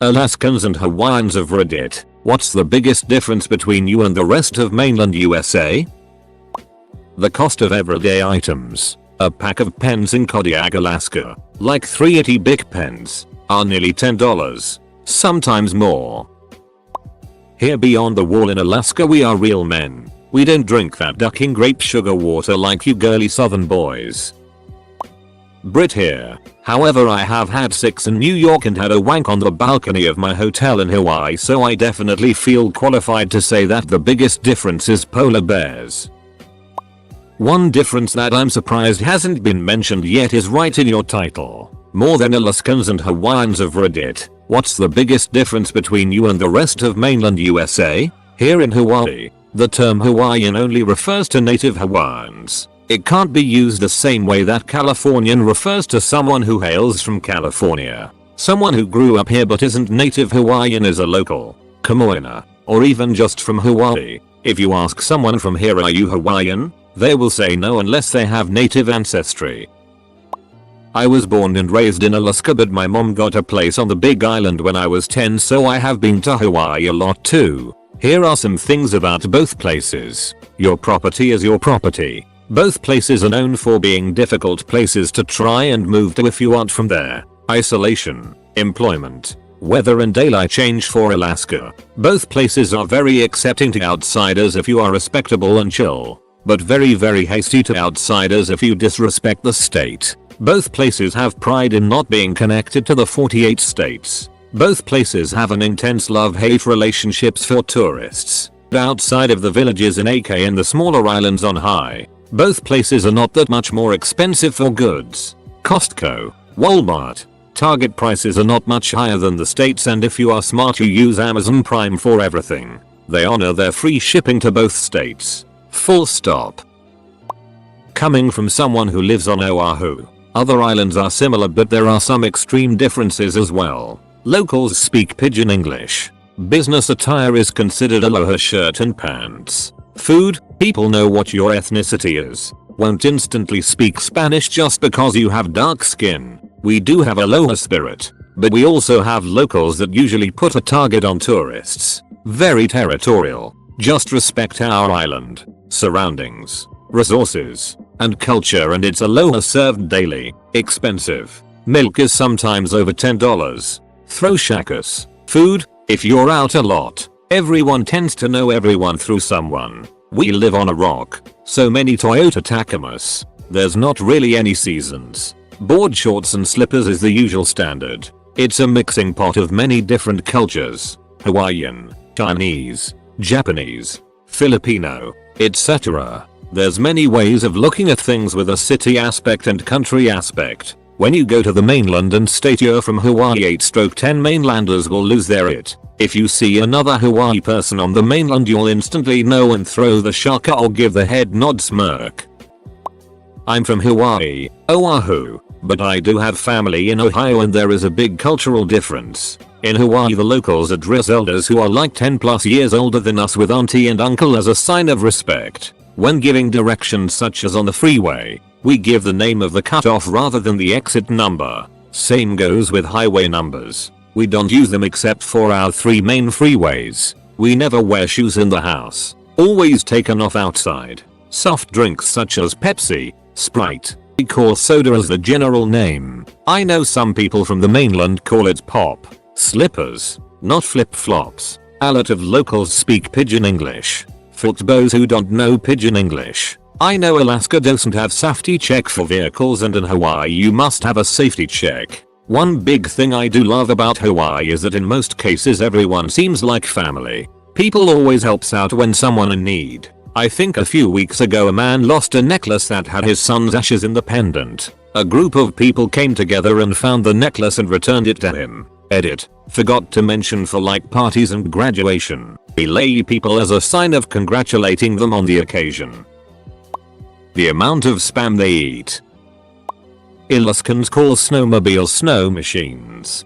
Alaskans and Hawaiians of Reddit, what's the biggest difference between you and the rest of mainland USA? The cost of everyday items. A pack of pens in Kodiak, Alaska, like 380 big pens, are nearly $10, sometimes more. Here beyond the wall in Alaska we are real men. We don't drink that ducking grape sugar water like you girly southern boys. Brit here. However, I have had sex in New York and had a wank on the balcony of my hotel in Hawaii, so I definitely feel qualified to say that the biggest difference is polar bears. One difference that I'm surprised hasn't been mentioned yet is right in your title. More than Alaskans and Hawaiians of Reddit, what's the biggest difference between you and the rest of mainland USA? Here in Hawaii, the term Hawaiian only refers to native Hawaiians. It can't be used the same way that Californian refers to someone who hails from California. Someone who grew up here but isn't native Hawaiian is a local, Kamoana, or even just from Hawaii. If you ask someone from here, are you Hawaiian? They will say no unless they have native ancestry. I was born and raised in Alaska, but my mom got a place on the Big Island when I was 10, so I have been to Hawaii a lot too. Here are some things about both places. Your property is your property. Both places are known for being difficult places to try and move to if you aren't from there. Isolation, employment, weather and daylight change. For Alaska, both places are very accepting to outsiders if you are respectable and chill, but very hasty to outsiders if you disrespect the state. Both places have pride in not being connected to the 48 states. Both places have an intense love-hate relationships for tourists. Outside of the villages in AK and the smaller islands on high, both places are not that much more expensive for goods. Costco, Walmart, Target prices are not much higher than the states, and if you are smart you use Amazon Prime for everything. They honor their free shipping to both states. Full stop. Coming from someone who lives on Oahu, other islands are similar, but there are some extreme differences as well. Locals speak pidgin English. Business attire is considered aloha shirt and pants. Food, people know what your ethnicity is. Won't instantly speak Spanish just because you have dark skin. We do have aloha spirit, but we also have locals that usually put a target on tourists. Very territorial. Just respect our island, surroundings, resources, and culture, and it's aloha served daily. Expensive. Milk is sometimes over $10. Throw shakus. Food, if you're out a lot, everyone tends to know everyone through someone. We live on a rock. So many Toyota Tacomas. There's not really any seasons. Board shorts and slippers is the usual standard. It's a mixing pot of many different cultures. Hawaiian, Chinese, Japanese, Filipino, etc. There's many ways of looking at things with a city aspect and country aspect. When you go to the mainland and state you're from Hawaii, 8/10 mainlanders will lose their it. If you see another Hawaii person on the mainland, you'll instantly know and throw the shaka or give the head nod smirk. I'm from Hawaii, Oahu, but I do have family in Ohio, and there is a big cultural difference. In Hawaii, the locals address elders who are like 10+ years older than us with auntie and uncle as a sign of respect. When giving directions such as on the freeway, we give the name of the cutoff rather than the exit number. Same goes with highway numbers. We don't use them except for our 3 main freeways. We never wear shoes in the house. Always taken off outside. Soft drinks such as Pepsi, Sprite. We call soda as the general name. I know some people from the mainland call it pop. Slippers, not flip-flops. A lot of locals speak pidgin English. For those who don't know pidgin English, I know Alaska doesn't have safety check for vehicles, and in Hawaii you must have a safety check. One big thing I do love about Hawaii is that in most cases everyone seems like family. People always helps out when someone in need. I think a few weeks ago a man lost a necklace that had his son's ashes in the pendant. A group of people came together and found the necklace and returned it to him. Edit. Forgot to mention for like parties and graduation, we lay people as a sign of congratulating them on the occasion. The amount of spam they eat. Alaskans call snowmobiles snow machines.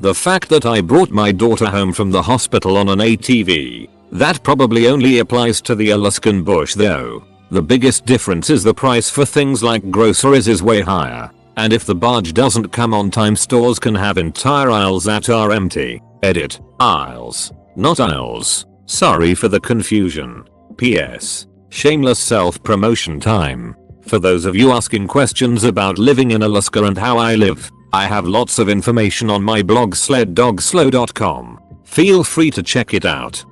The fact that I brought my daughter home from the hospital on an ATV, that probably only applies to the Alaskan bush though. The biggest difference is the price for things like groceries is way higher. And if the barge doesn't come on time, stores can have entire aisles that are empty. Edit. Aisles, not aisles. Sorry for the confusion. PS. Shameless self-promotion time. For those of you asking questions about living in Alaska and how I live, I have lots of information on my blog sleddogslow.com. Feel free to check it out.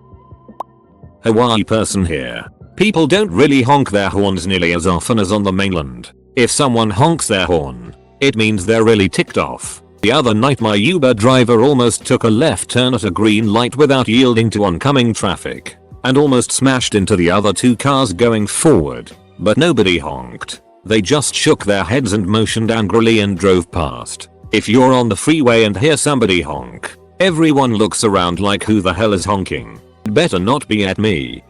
Hawaii person here. People don't really honk their horns nearly as often as on the mainland. If someone honks their horn, it means they're really ticked off. The other night my Uber driver almost took a left turn at a green light without yielding to oncoming traffic, and almost smashed into the other two cars going forward. But nobody honked. They just shook their heads and motioned angrily and drove past. If you're on the freeway and hear somebody honk, everyone looks around like who the hell is honking? Better not be at me.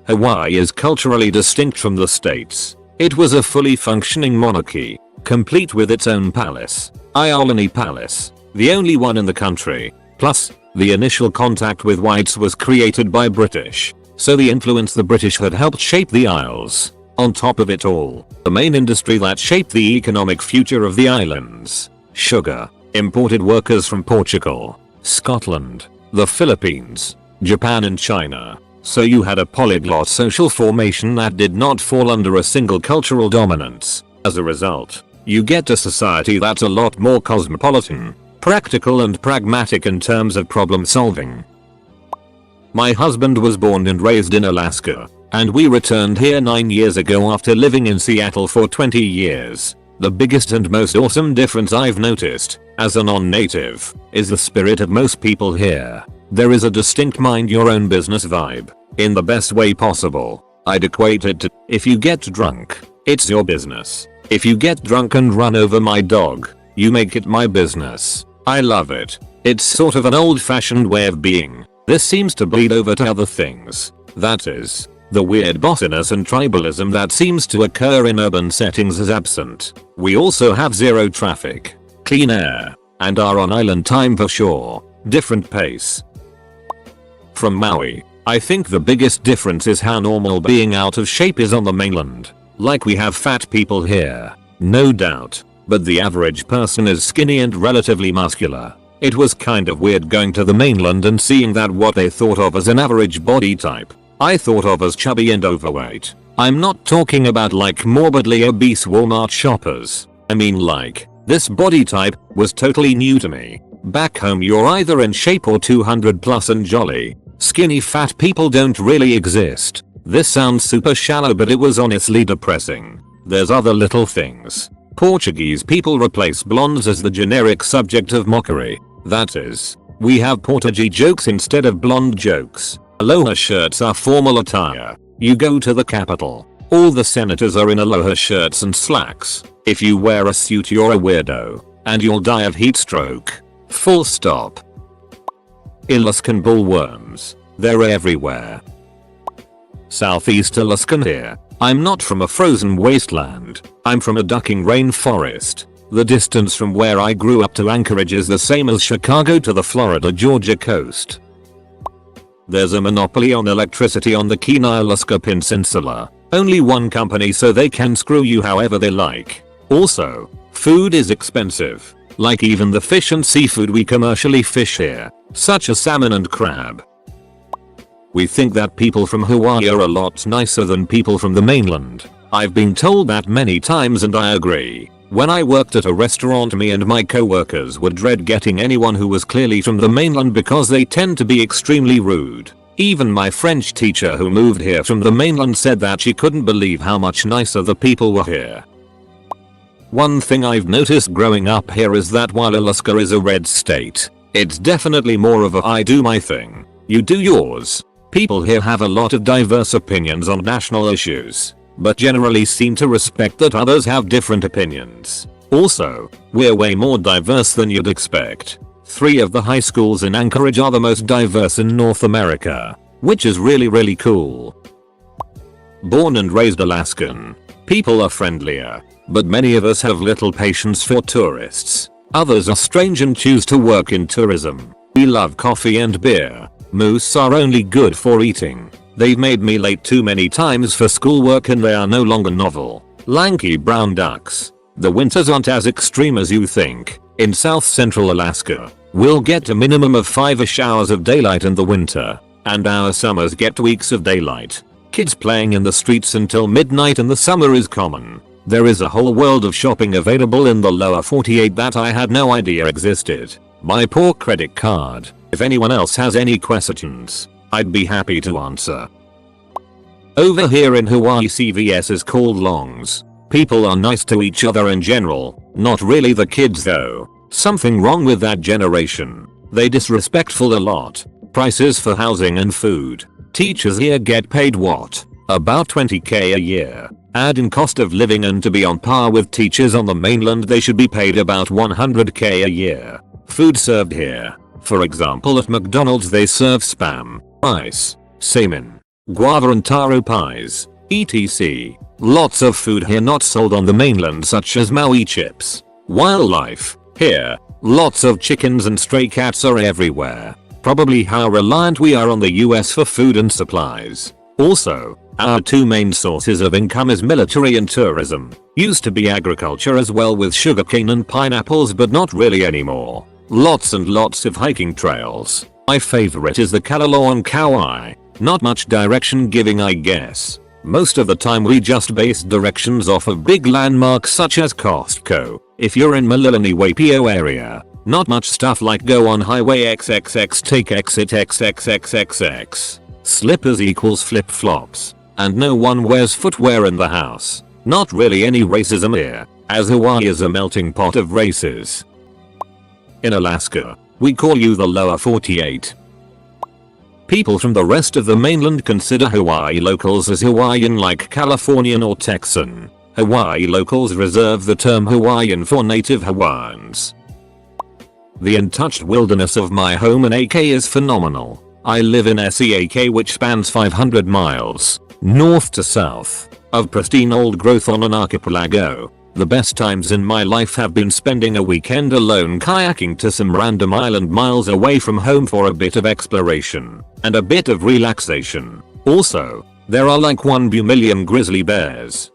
Hawaii is culturally distinct from the states. It was a fully functioning monarchy, complete with its own palace, Iolani Palace, the only one in the country. Plus, the initial contact with whites was created by British, so the influence the British had helped shape the Isles. On top of it all, the main industry that shaped the economic future of the islands, sugar, imported workers from Portugal, Scotland, the Philippines, Japan and China. So you had a polyglot social formation that did not fall under a single cultural dominance. As a result, you get a society that's a lot more cosmopolitan, practical and pragmatic in terms of problem solving. My husband was born and raised in Alaska, and we returned here 9 years ago after living in Seattle for 20 years. The biggest and most awesome difference I've noticed, as a non-native, is the spirit of most people here. There is a distinct mind your own business vibe, in the best way possible. I'd equate it to, if you get drunk, it's your business. If you get drunk and run over my dog, you make it my business. I love it. It's sort of an old-fashioned way of being. This seems to bleed over to other things. That is, the weird bossiness and tribalism that seems to occur in urban settings is absent. We also have zero traffic, clean air, and are on island time for sure. Different pace. From Maui, I think the biggest difference is how normal being out of shape is on the mainland. Like we have fat people here, no doubt, but the average person is skinny and relatively muscular. It was kind of weird going to the mainland and seeing that what they thought of as an average body type, I thought of as chubby and overweight. I'm not talking about like morbidly obese Walmart shoppers. I mean like, this body type was totally new to me. Back home you're either in shape or 200 plus and jolly. Skinny fat people don't really exist. This sounds super shallow but it was honestly depressing. There's other little things. Portuguese people replace blondes as the generic subject of mockery. That is, we have Portuguese jokes instead of blonde jokes. Aloha shirts are formal attire. You go to the capital, all the senators are in aloha shirts and slacks. If you wear a suit you're a weirdo, and you'll die of heat stroke. Full stop. Alaskan bullworms. They're everywhere. Southeast Alaskan here. I'm not from a frozen wasteland. I'm from a ducking rainforest. The distance from where I grew up to Anchorage is the same as Chicago to the Florida-Georgia coast. There's a monopoly on electricity on the Kenai Alaska Peninsula. Only one company so they can screw you however they like. Also, food is expensive. Like even the fish and seafood we commercially fish here, such as salmon and crab. We think that people from Hawaii are a lot nicer than people from the mainland. I've been told that many times and I agree. When I worked at a restaurant, me and my coworkers would dread getting anyone who was clearly from the mainland because they tend to be extremely rude. Even my French teacher who moved here from the mainland said that she couldn't believe how much nicer the people were here. One thing I've noticed growing up here is that while Alaska is a red state, it's definitely more of a I do my thing, you do yours. People here have a lot of diverse opinions on national issues, but generally seem to respect that others have different opinions. Also, we're way more diverse than you'd expect. 3 of the high schools in Anchorage are the most diverse in North America, which is really cool. Born and raised Alaskan, people are friendlier, but many of us have little patience for tourists. Others are strange and choose to work in tourism. We love coffee and beer. Moose are only good for eating. They've made me late too many times for schoolwork and they are no longer novel. Lanky brown ducks. The winters aren't as extreme as you think. In South Central Alaska, we'll get a minimum of 5 showers of daylight in the winter, and our summers get weeks of daylight. Kids playing in the streets until midnight in the summer is common. There is a whole world of shopping available in the lower 48 that I had no idea existed. My poor credit card. If anyone else has any questions, I'd be happy to answer. Over here in Hawaii, CVS is called Longs. People are nice to each other in general, not really the kids though. Something wrong with that generation. They disrespectful a lot. Prices for housing and food. Teachers here get paid what? About 20k a year. Add in cost of living, and to be on par with teachers on the mainland they should be paid about 100k a year. Food served here. For example, at McDonald's they serve spam, rice, salmon, guava and taro pies, etc. Lots of food here not sold on the mainland, such as Maui chips. Wildlife. Here, lots of chickens and stray cats are everywhere. Probably how reliant we are on the US for food and supplies. Also, our two main sources of income is military and tourism. Used to be agriculture as well, with sugarcane and pineapples, but not really anymore. Lots and lots of hiking trails. My favorite is the Kalaloa on Kauai. Not much direction giving, I guess. Most of the time we just base directions off of big landmarks such as Costco. If you're in Malilani Waipio area, not much stuff like go on highway XXX, take exit XXXXX. Slippers equals flip-flops. And no one wears footwear in the house. Not really any racism here, as Hawaii is a melting pot of races. In Alaska, we call you the lower 48. People from the rest of the mainland consider Hawaii locals as Hawaiian, like Californian or Texan. Hawaii locals reserve the term Hawaiian for native Hawaiians. The untouched wilderness of my home in AK is phenomenal. I live in SEAK, which spans 500 miles, north to south, of pristine old growth on an archipelago. The best times in my life have been spending a weekend alone kayaking to some random island miles away from home for a bit of exploration and a bit of relaxation. Also, there are like 1 million grizzly bears.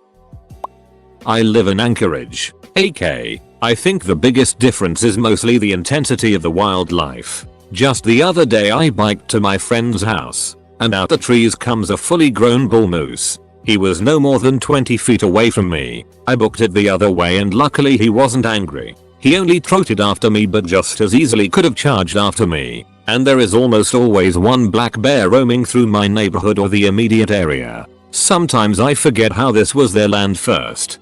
I live in Anchorage, AK. I think the biggest difference is mostly the intensity of the wildlife. Just the other day I biked to my friend's house, and out the trees comes a fully grown bull moose. He was no more than 20 feet away from me. I booked it the other way and luckily he wasn't angry. He only trotted after me, but just as easily could have charged after me. And there is almost always one black bear roaming through my neighborhood or the immediate area. Sometimes I forget how this was their land first.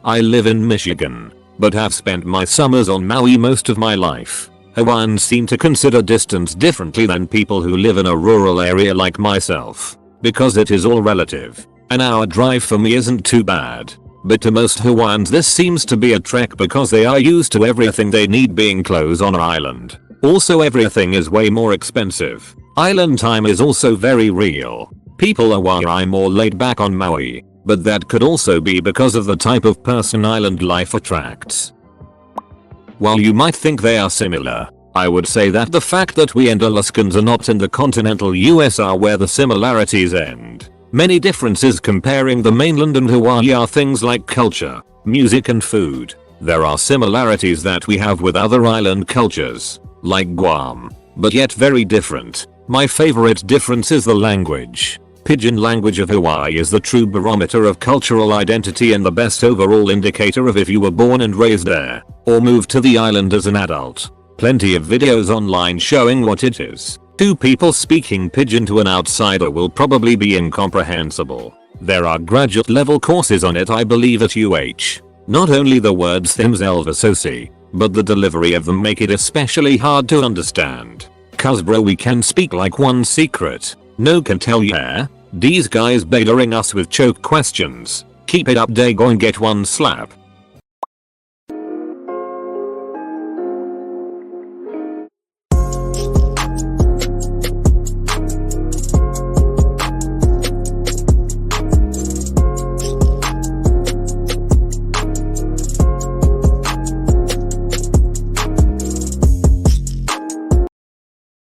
I live in Michigan, but have spent my summers on Maui most of my life. Hawaiians seem to consider distance differently than people who live in a rural area like myself, because it is all relative. An hour drive for me isn't too bad, but to most Hawaiians this seems to be a trek because they are used to everything they need being close on an island. Also, everything is way more expensive. Island time is also very real. People are more laid back on Maui, but that could also be because of the type of person island life attracts. While you might think they are similar, I would say that the fact that we and Alaskans are not in the continental US are where the similarities end. Many differences comparing the mainland and Hawaii are things like culture, music and food. There are similarities that we have with other island cultures, like Guam, but yet very different. My favorite difference is the language. Pidgin language of Hawaii is the true barometer of cultural identity and the best overall indicator of if you were born and raised there, or moved to the island as an adult. Plenty of videos online showing what it is. Two people speaking Pidgin to an outsider will probably be incomprehensible. There are graduate level courses on it, I believe, at UH. Not only the words themselves so, but the delivery of them make it especially hard to understand. Cuz bro, we can speak like one secret. No can tell ya. These guys bailing us with choke questions. Keep it up, they gon' get one slap.